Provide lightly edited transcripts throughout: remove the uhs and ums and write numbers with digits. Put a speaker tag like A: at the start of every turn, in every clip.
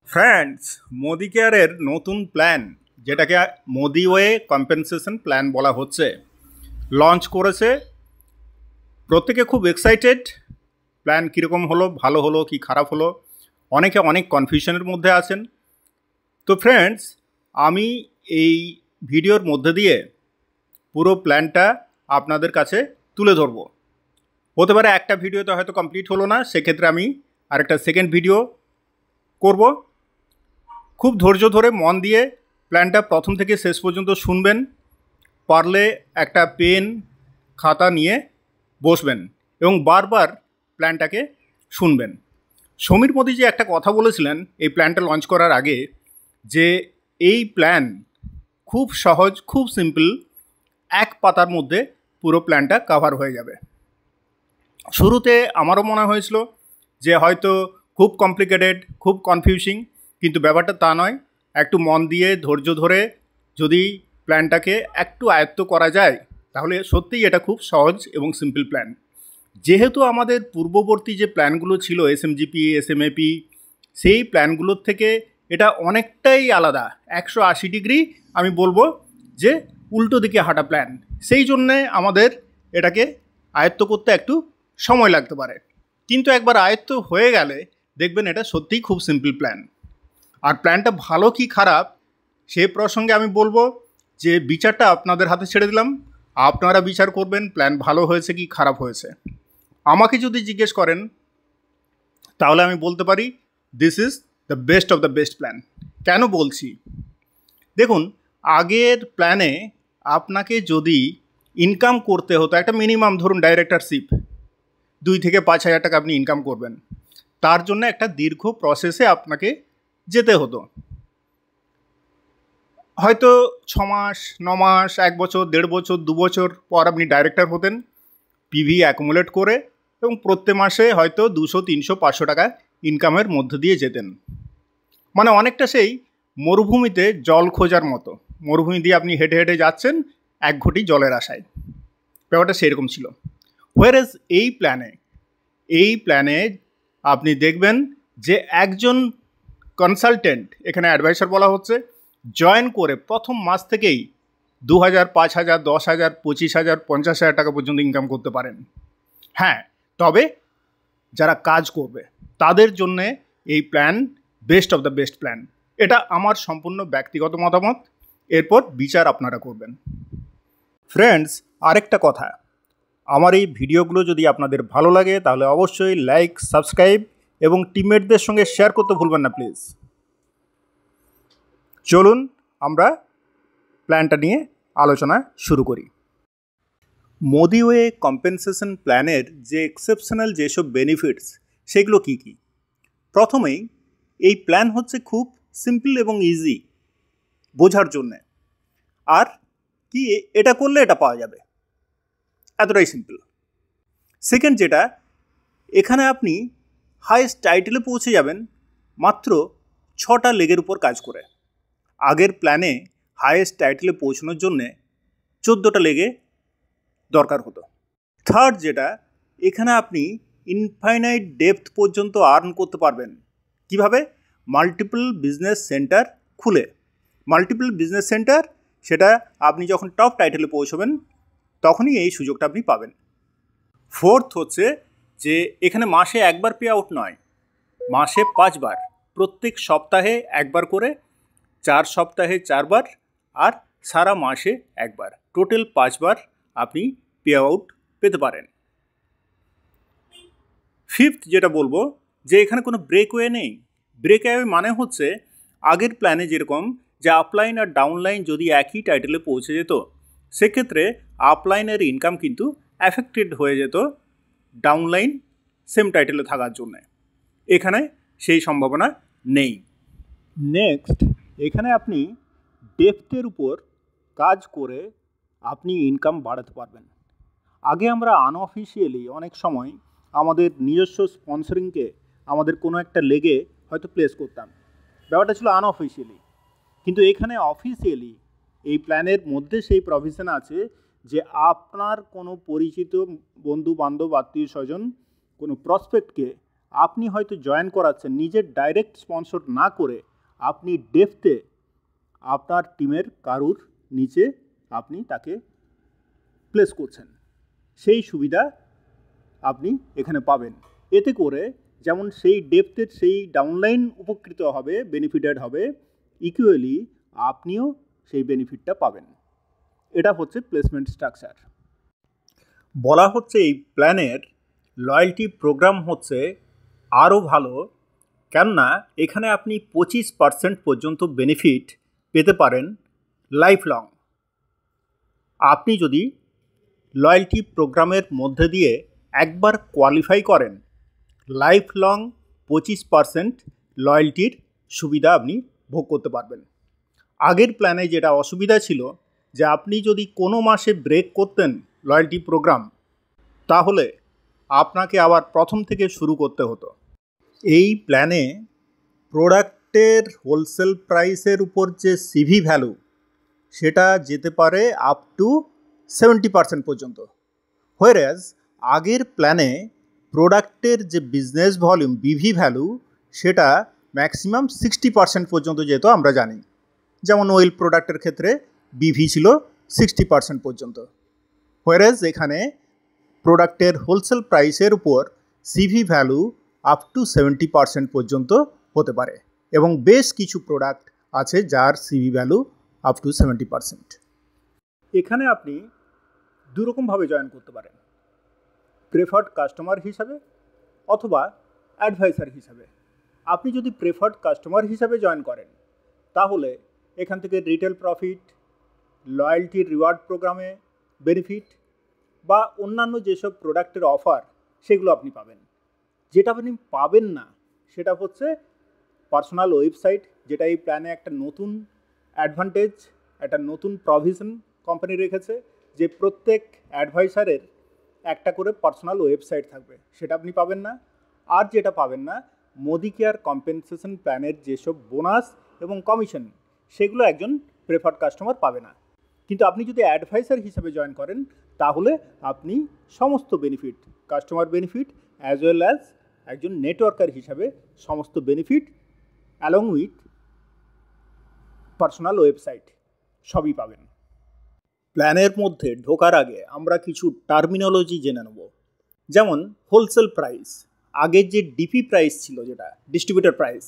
A: Friends, Modi কেয়ারের নতুন plan, যেটাকে মোদি ওয়ে কম্পেনসেশন প্ল্যান বলা হচ্ছে, লঞ্চ করেছে। প্রত্যেকে খুব এক্সাইটেড। প্ল্যান কীরকম হলো, ভালো হলো কি খারাপ হলো, অনেকে অনেক কনফিউশনের মধ্যে আছেন। তো ফ্রেন্ডস, আমি এই ভিডিওর মধ্যে দিয়ে পুরো প্ল্যানটা আপনাদের কাছে তুলে ধরবো। হতে পারে একটা ভিডিওতে হয়তো কমপ্লিট হলো না, সেক্ষেত্রে আমি আরেকটা সেকেন্ড ভিডিও করব। খুব ধৈর্য ধরে মন দিয়ে প্ল্যানটা প্রথম থেকে শেষ পর্যন্ত শুনবেন। পারলে একটা পেন খাতা নিয়ে বসবেন এবং বারবার প্ল্যানটাকে শুনবেন। সমীর মোদি যে একটা কথা বলেছিলেন এই প্ল্যানটা লঞ্চ করার আগে, যে এই প্ল্যান খুব সহজ, খুব সিম্পল, এক পাতার মধ্যে পুরো প্ল্যানটা কভার হয়ে যাবে। শুরুতে আমারও মনে হয়েছিল যে হয়তো খুব কমপ্লিকেটেড, খুব কনফিউজিং, কিন্তু ব্যাপারটা তা নয়। একটু মন দিয়ে ধৈর্য ধরে যদি প্ল্যানটাকে একটু আয়ত্ত করা যায়, তাহলে সত্যিই এটা খুব সহজ এবং সিম্পল প্ল্যান। যেহেতু আমাদের পূর্ববর্তী যে প্ল্যানগুলো ছিল, এসএমজিপি, এসএমএপি, সেই প্ল্যানগুলোর থেকে এটা অনেকটাই আলাদা। 180 ডিগ্রি আমি বলবো যে উল্টো দিকে হাঁটা প্ল্যান। সেই জন্যে আমাদের এটাকে আয়ত্ত করতে একটু সময় লাগতে পারে, কিন্তু একবার আয়ত্ত হয়ে গেলে দেখবেন এটা সত্যিই খুব সিম্পল প্ল্যান। আর প্ল্যানটা ভালো কি খারাপ সে প্রসঙ্গে আমি বলবো যে বিচারটা আপনাদের হাতে ছেড়ে দিলাম। আপনারা বিচার করবেন প্ল্যান ভালো হয়েছে কি খারাপ হয়েছে। আমাকে যদি জিজ্ঞেস করেন তাহলে আমি বলতে পারি this is the best of the best plan. কেন বলছি? দেখুন, আগের প্ল্যানে আপনাকে যদি ইনকাম করতে হতো একটা মিনিমাম, ধরুন ডাইরেক্টরশিপ 2 থেকে 5 হাজার টাকা আপনি ইনকাম করবেন, তার জন্য একটা দীর্ঘ প্রসেসে আপনাকে যেতে হতো। হয়তো 6 মাস, 9 মাস, 1 বছর, 1.5 বছর, 2 বছর পর আপনি ডাইরেক্টর হতেন, পিভি অ্যাকুমুলেট করে, এবং প্রত্যেক মাসে হয়তো 200, 300, 500 টাকা ইনকামের মধ্যে দিয়ে যেতেন। মানে অনেকটা সেই মরুভূমিতে জল খোঁজার মতো। মরুভূমি দিয়ে আপনি হেঁটে হেঁটে যাচ্ছেন 1 ঘটি জলের আশায়। ব্যাপারটা সেরকম ছিল। হোয়ারেজ এই প্ল্যানে আপনি দেখবেন যে একজন কনসালটেন্ট, এখানে অ্যাডভাইসার বলা হচ্ছে, জয়েন করে প্রথম মাস থেকেই 2,000, 5,000, 10,000, 25,000, 50,000 টাকা পর্যন্ত ইনকাম করতে পারেন। হ্যাঁ, তবে যারা কাজ করবে তাদের জন্যে এই plan best of the best plan. এটা আমার সম্পূর্ণ ব্যক্তিগত মতামত, এরপর বিচার আপনারা করবেন। ফ্রেন্ডস, আরেকটা কথা, আমার এই ভিডিওগুলো যদি আপনাদের ভালো লাগে তাহলে অবশ্যই লাইক, সাবস্ক্রাইব এবং টিমমেটদের সঙ্গে শেয়ার করতে ভুলবেন না প্লিজ। চলুন আমরা প্ল্যানটা নিয়ে আলোচনা শুরু করি। মোদি ওয়ে কম্পেনসেশন প্ল্যানের যে এক্সেপশনাল যেসব বেনিফিটস, সেগুলো কি কি? প্রথমেই এই প্ল্যান হচ্ছে খুব সিম্পল এবং ইজি বোঝার জন্যে। আর কি, এটা করলে এটা পাওয়া যাবে, এতটাই সিম্পল। সেকেন্ড যেটা, এখানে আপনি হাইয়েস্ট টাইটেলে পৌঁছে যাবেন মাত্র 6টা লেগের উপর কাজ করে। আগের প্ল্যানে হাইয়েস্ট টাইটেলে পৌঁছানোর জন্যে 14টা লেগে দরকার হতো। থার্ড যেটা, এখানে আপনি ইনফাইনাইট ডেপথ পর্যন্ত আর্ন করতে পারবেন। কিভাবে? মাল্টিপল বিজনেস সেন্টার খুলে। মাল্টিপল বিজনেস সেন্টার, সেটা আপনি যখন টপ টাইটেলে পৌঁছবেন তখনই এই সুযোগটা আপনি পাবেন। ফোর্থ হচ্ছে যে এখানে মাসে একবার পে আউট নয়, মাসে 5 বার, প্রত্যেক সপ্তাহে একবার করে, 4 সপ্তাহে 4 বার, আর সারা মাসে একবার, টোটাল 5 বার আপনি পে আউট পেতে পারেন। ফিফথ যেটা বলবো, যে এখানে কোনো ব্রেকওয়ে নেই। ব্রেকওয়ে মানে হচ্ছে আগের প্ল্যানে যেরকম যে আপলাইন আর ডাউনলাইন যদি একই টাইটেলে পৌঁছে যেত, সেক্ষেত্রে আপলাইনের ইনকাম কিন্তু অ্যাফেক্টেড হয়ে যেত ডাউনলাইন সেম টাইটেলে থাকার জন্য। এখানে সেই সম্ভাবনা নেই। নেক্সট, এখানে আপনি ডেপথের উপর কাজ করে আপনি ইনকাম বাড়াতে পারবেন। আগে আমরা আনঅফিসিয়ালি অনেক সময় আমাদের নিজস্ব স্পন্সরিংকে আমাদের কোনো একটা লেগে হয়তো প্লেস করতাম, ব্যাপারটা ছিল আনঅফিসিয়ালি। কিন্তু এখানে অফিসিয়ালি এই প্ল্যানের মধ্যে সেই প্রভিশন আছে যে আপনার কোনো পরিচিত বন্ধু বান্ধব, আত্মীয় স্বজন, কোনো প্রসপেক্টকে আপনি হয়তো জয়েন করাচ্ছেন নিজের ডাইরেক্ট স্পন্সর না করে, আপনি ডেফতে আপনার টিমের কারুর নিচে আপনি তাকে প্লেস করছেন। সেই সুবিধা আপনি এখানে পাবেন। এতে করে যেমন সেই ডেপথের সেই ডাউনলাইন উপকৃত হবে, বেনিফিটেড হবে, ইকুয়ালি আপনিও সেই বেনিফিটটা পাবেন। এটা হচ্ছে প্লেসমেন্ট স্ট্রাকচার। বলা হচ্ছে এই প্ল্যানের লয়্যালটি প্রোগ্রাম হচ্ছে আরও ভালো, কেননা এখানে আপনি 25% পর্যন্ত বেনিফিট পেতে পারেন লাইফ লং। আপনি যদি লয়্যালটি প্রোগ্রামের মধ্যে দিয়ে একবার কোয়ালিফাই করেন, লাইফ লং 25% লয়্যালটির সুবিধা আপনি ভোগ করতে পারবেন। আগের প্ল্যানে যেটা অসুবিধা ছিল যে আপনি যদি কোনো মাসে ব্রেক করতেন লয়্যালটি প্রোগ্রাম, তাহলে আপনাকে আবার প্রথম থেকে শুরু করতে হতো। এই প্ল্যানে প্রোডাক্টের হোলসেল প্রাইসের উপর যে সিভি ভ্যালু, সেটা যেতে পারে আপ টু 70% পর্যন্ত। হোয়ারএজ আগের প্ল্যানে প্রোডাক্টের যে বিজনেস ভলিউম বিভি ভ্যালু, সেটা ম্যাক্সিমাম 60% পর্যন্ত যেত আমরা জানি। যেমন ওয়েল প্রোডাক্টের ক্ষেত্রে বিভি ছিল 60% পর্যন্ত। হোয়ারএজ এখানে প্রোডাক্টের হোলসেল প্রাইসের উপর সিভি ভ্যালু আপ টু 70% পর্যন্ত হতে পারে, এবং বেশ কিছু প্রোডাক্ট আছে যার সিভি ভ্যালু আপ টু 70%। এখানে আপনি দুরকমভাবে জয়েন করতে পারেন, প্রেফার্ড কাস্টমার হিসাবে অথবা অ্যাডভাইসার হিসাবে। আপনি যদি প্রেফার্ড কাস্টমার হিসাবে জয়েন করেন, তাহলে এখান থেকে রিটেল প্রফিট, লয়্যালটি রিওয়ার্ড প্রোগ্রামে বেনিফিট বা অন্যান্য যেসব প্রোডাক্টের অফার, সেগুলো আপনি পাবেন। যেটা আপনি পাবেন না সেটা হচ্ছে পার্সোনাল ওয়েবসাইট, যেটা এই প্ল্যানে একটা নতুন অ্যাডভান্টেজ, একটা নতুন প্রভিশন কোম্পানি রেখেছে, যে প্রত্যেক অ্যাডভাইসারের একটা করে পার্সোনাল ওয়েবসাইট থাকবে, সেটা আপনি পাবেন না। আর যেটা পাবেন না, মোদি কেয়ার কম্পেনসেশন প্ল্যানের যেসব বোনাস এবং কমিশন, সেগুলো একজন প্রেফার্ড কাস্টমার পাবে না। কিন্তু আপনি যদি অ্যাডভাইসার হিসেবে জয়েন করেন, তাহলে আপনি সমস্ত benefit, customer benefit as well as একজন নেটওয়ার্কার হিসাবে সমস্ত benefit along with personal website সবই পাবেন। প্ল্যানের মধ্যে ঢোকার আগে আমরা কিছু টার্মিনোলজি জেনে নেব। যেমন হোলসেল প্রাইস, আগের যে ডিপি প্রাইস ছিল, যেটা ডিস্ট্রিবিউটর প্রাইস,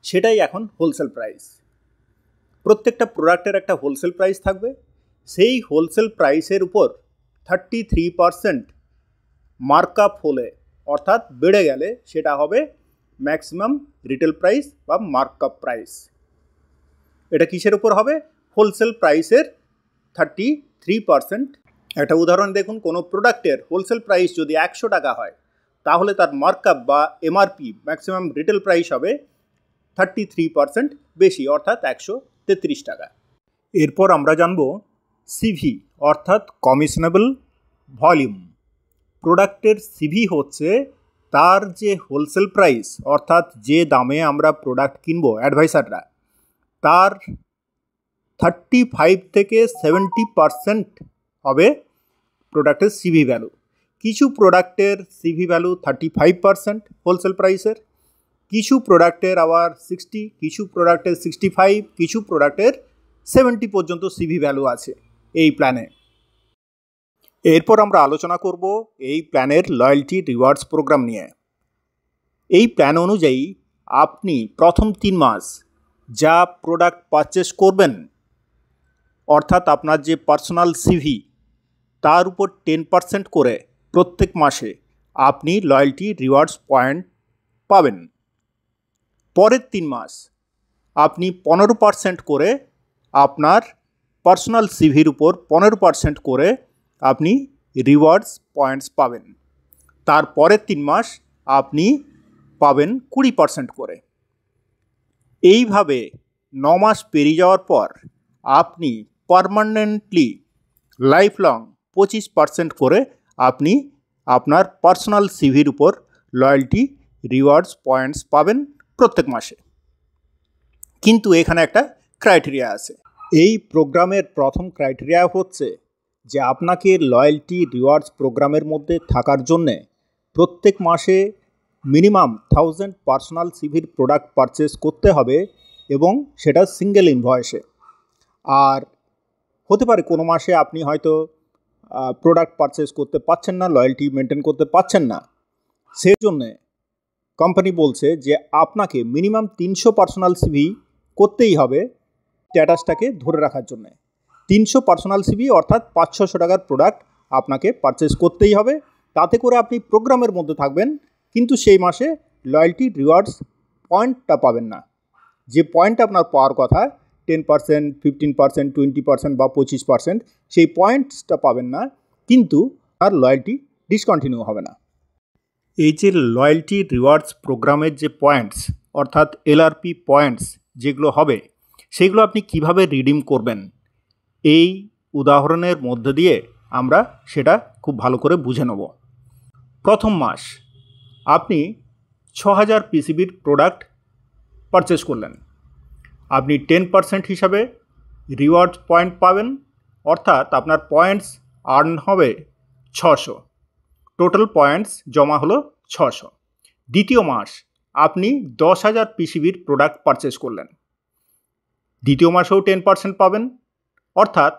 A: সেটাই এখন হোলসেল প্রাইস। প্রত্যেকটা প্রোডাক্টের একটা হোলসেল প্রাইস থাকবে। সেই হোলসেল প্রাইসের উপর 33% মার্কআপ হলে, অর্থাৎ বেড়ে গেলে, সেটা হবে ম্যাক্সিমাম রিটেল প্রাইস বা মার্কআপ প্রাইস। এটা কিসের উপর হবে? হোলসেল প্রাইসের 33%। একটা উদাহরণ দেখুন, কোনো প্রোডাক্টের হোলসেল প্রাইস যদি 100 টাকা হয়, তাহলে তার মার্কআপ বা এমআরপি ম্যাক্সিমাম রিটেল প্রাইস হবে 33% বেশি, অর্থাৎ 133 টাকা। এরপর আমরা জানব সিভি, অর্থাৎ কমিশনেবল ভলিউম। প্রোডাক্টের সিভি হচ্ছে তার যে হোলসেল প্রাইস, অর্থাৎ যে দামে আমরা প্রোডাক্ট কিনবো অ্যাডভাইসাররা, তার 35 থেকে 70% হবে প্রোডাক্টের সিভি ভ্যালু। কিছু প্রোডাক্টের সিভি ভ্যালু 35% হোলসেল প্রাইসের, কিছু প্রোডাক্টের আবার 60, কিছু প্রোডাক্টের 65, কিছু প্রোডাক্টের 70 পর্যন্ত সিভি ভ্যালু আছে এই প্ল্যানে। এরপর আমরা আলোচনা করব এই প্ল্যানের লয়্যালটি রিওয়ার্ডস প্রোগ্রাম নিয়ে। এই প্ল্যান অনুযায়ী আপনি প্রথম 3 মাস যা প্রোডাক্ট পারচেস করবেন, অর্থাৎ আপনার যে পার্সোনাল সিভি, তার উপর 10% করে প্রত্যেক মাসে আপনি লয়্যালটি রিওয়ার্ডস পয়েন্ট পাবেন। পরের 3 মাস আপনি 15% করে আপনার পার্সোনাল সিভির উপর 15% করে আপনি রিওয়ার্ডস পয়েন্টস পাবেন। তারপরের 3 মাস আপনি পাবেন 20% করে। এইভাবে 9 মাস পেরিয়ে যাওয়ার পর আপনি পার্মানেন্টলি লাইফ লং 25% করে আপনি আপনার পার্সোনাল সিভির উপর লয়্যালটি রিওয়ার্ডস পয়েন্টস পাবেন প্রত্যেক মাসে। কিন্তু এখানে একটা ক্রাইটেরিয়া আছে। এই প্রোগ্রামের প্রথম ক্রাইটেরিয়া হচ্ছে যে আপনাকে লয়্যালটি রিওয়ার্ডস প্রোগ্রামের মধ্যে থাকার জন্যে প্রত্যেক মাসে মিনিমাম 1000 পার্সোনাল সিভির প্রোডাক্ট পারচেস করতে হবে এবং সেটা সিঙ্গেল ইনভয়েসে। আর হতে পারে কোনো মাসে আপনি হয়তো প্রোডাক্ট পারচেস করতে পারছেন না, লয়্যালটি মেনটেন করতে পারছেন না, সেই জন্যে কোম্পানি বলছে যে আপনাকে মিনিমাম 300 পার্সোনাল সিভি করতেই হবে স্ট্যাটাসটাকে ধরে রাখার জন্য। 300 পার্সোনাল সিভি অর্থাৎ 500-600 টাকার প্রোডাক্ট আপনাকে পারচেস করতেই হবে। তাতে করে আপনি প্রোগ্রামের মধ্যে থাকবেন, কিন্তু সেই মাসে লয়্যালটি রিওয়ার্ডস পয়েন্টটা পাবেন না। যে পয়েন্ট আপনার পাওয়ার কথা 10%, 15%, 20% বা 25%, সেই পয়েন্টসটা পাবেন না, কিন্তু আর লয়্যালটি ডিসকন্টিনিউ হবে না। এই যে লয়্যালটি রিওয়ার্ডস প্রোগ্রামের যে পয়েন্টস অর্থাৎ এলআরপি পয়েন্টস যেগুলো হবে, সেগুলো আপনি কিভাবে রিডিম করবেন, এই উদাহরণের মধ্যে দিয়ে আমরা সেটা খুব ভালো করে বুঝে নেব। প্রথম মাস আপনি 6000 পিসিবির প্রোডাক্ট পারচেস করলেন, আপনি 10% হিসাবে রিওয়ার্ড পয়েন্ট পাবেন, অর্থাৎ আপনার পয়েন্টস আর্ন হবে 600। টোটাল পয়েন্টস জমা হলো 600। দ্বিতীয় মাস আপনি 10,000 পিসিবির প্রোডাক্ট পারচেস করলেন, দ্বিতীয় মাসেও 10% পাবেন, অর্থাৎ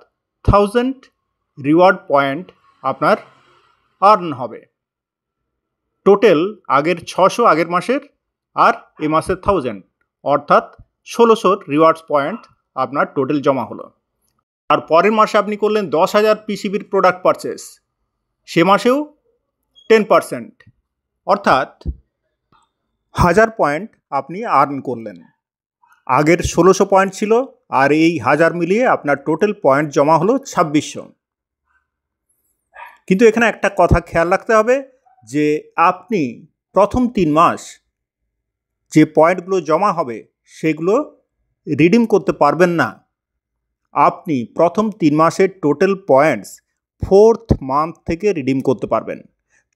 A: 1000 রিওয়ার্ড পয়েন্ট আপনার আর্ন হবে। টোটাল আগের 600 আগের মাসের আর এ মাসের 1000, অর্থাৎ 1600 রিওয়ার্ডস পয়েন্ট আপনার টোটাল জমা হলো। আর পরের মাসে আপনি করলেন 10,000 পিসিবির প্রোডাক্ট পারচেস, সে মাসেও 10%, অর্থাৎ 1000 পয়েন্ট আপনি আর্ন করলেন। আগের 1600 পয়েন্ট ছিল, আর এই 1000 মিলিয়ে আপনার টোটাল পয়েন্ট জমা হলো 2600। কিন্তু এখানে একটা কথা খেয়াল রাখতে হবে যে আপনি প্রথম 3 মাস যে পয়েন্টগুলো জমা হবে সেগুলো রিডিম করতে পারবেন না। আপনি প্রথম 3 মাসের টোটাল পয়েন্টস 4th মান্থ থেকে রিডিম করতে পারবেন।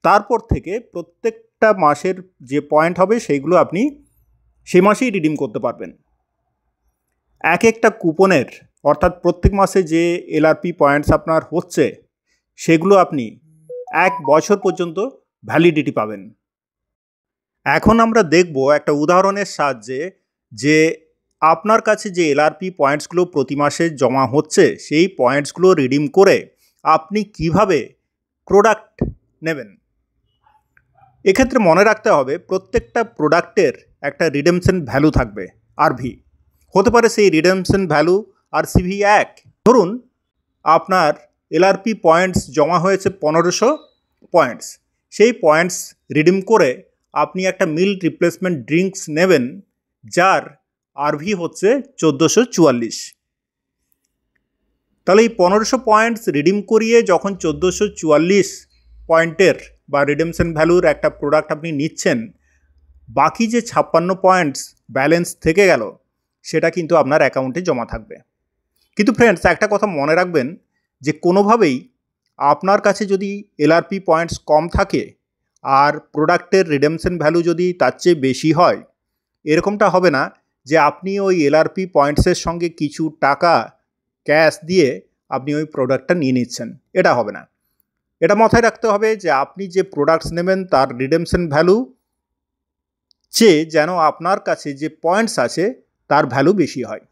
A: তারপর থেকে প্রত্যেকটা মাসের যে পয়েন্ট হবে সেইগুলো আপনি সে মাসেই রিডিম করতে পারবেন। এক একটা কুপনের অর্থাৎ প্রত্যেক মাসে যে এলআরপি পয়েন্টস আপনার হচ্ছে সেগুলো আপনি 1 বছর পর্যন্ত ভ্যালিডিটি পাবেন। এখন আমরা দেখব একটা উদাহরণের সাহায্যে যে আপনার কাছে যে এলআরপি পয়েন্টসগুলো প্রতি মাসে জমা হচ্ছে সেই পয়েন্টসগুলো রিডিম করে আপনি কিভাবে প্রোডাক্ট নেবেন। এক্ষেত্রে মনে রাখতে হবে প্রত্যেকটা প্রোডাক্টের একটা রিডেমশন ভ্যালু থাকবে, আরভি হতে পারে সেই রিডেমশন ভ্যালু আর সিভি এক। ধরুন আপনার এলআরপি পয়েন্টস জমা হয়েছে 1500 পয়েন্টস, সেই পয়েন্টস রিডিম করে আপনি একটা মিল রিপ্লেসমেন্ট ড্রিঙ্কস নেবেন যার আরভি হচ্ছে 1444। তাহলে এই 1500 পয়েন্টস রিডিম করিয়ে যখন 1444 পয়েন্টের বা রিডেমশন ভ্যালুর একটা প্রোডাক্ট আপনি নিচ্ছেন, বাকি যে 56 পয়েন্টস ব্যালেন্স থেকে গেল সেটা কিন্তু আপনার অ্যাকাউন্টে জমা থাকবে। কিন্তু ফ্রেন্ডস, একটা কথা মনে রাখবেন যে কোনোভাবেই আপনার কাছে যদি এলআরপি পয়েন্টস কম থাকে আর প্রোডাক্টের রিডেমশন ভ্যালু যদি তার চেয়ে বেশি হয়, এরকমটা হবে না যে আপনি ওই এলআরপি পয়েন্টসের সঙ্গে কিছু টাকা ক্যাশ দিয়ে আপনি ওই প্রোডাক্টটা নিয়ে নিচ্ছেন, এটা হবে না। এটা মাথায় রাখতে হবে যে আপনি যে প্রোডাক্টস নেবেন তার রিডেমশন ভ্যালু চেয়ে যেন আপনার কাছে যে পয়েন্টস আছে তার ভ্যালু বেশি হয়,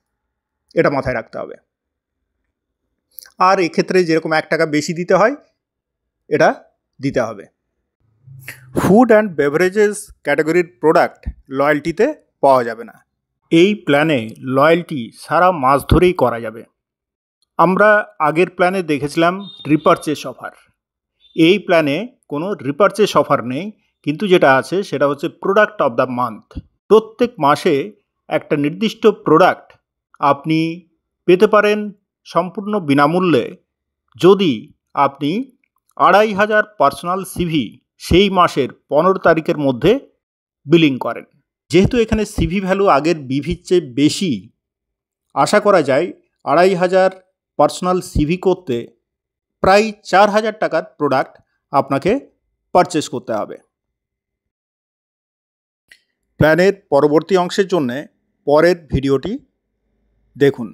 A: এটা মাথায় রাখতে হবে। আর এক্ষেত্রে যেরকম 1 টাকা বেশি দিতে হয় এটা দিতে হবে। ফুড অ্যান্ড বেভারেজেস ক্যাটাগরির প্রোডাক্ট লয়্যালটিতে পাওয়া যাবে না। এই প্ল্যানে লয়্যালটি সারা মাস ধরেই করা যাবে। আমরা আগের প্ল্যানে দেখেছিলাম রিপারচেস অফার। এই প্ল্যানে কোনো রিপারচেস অফার নেই, কিন্তু যেটা আছে সেটা হচ্ছে প্রোডাক্ট অফ দ্য মান্থ। প্রত্যেক মাসে একটা নির্দিষ্ট প্রোডাক্ট আপনি পেতে পারেন সম্পূর্ণ বিনামূল্যে যদি আপনি 2500 পার্সোনাল সিভি সেই মাসের 15 তারিখের মধ্যে বিলিং করেন। যেহেতু এখানে সিভি ভ্যালু আগের বিভির চেয়ে বেশি, আশা করা যায় 2500 পার্সোনাল সিভি করতে প্রায় 4000 টাকার প্রোডাক্ট আপনাকে পারচেস করতে হবে। প্ল্যানের পরবর্তী অংশের জন্য পরের ভিডিওটি দেখুন।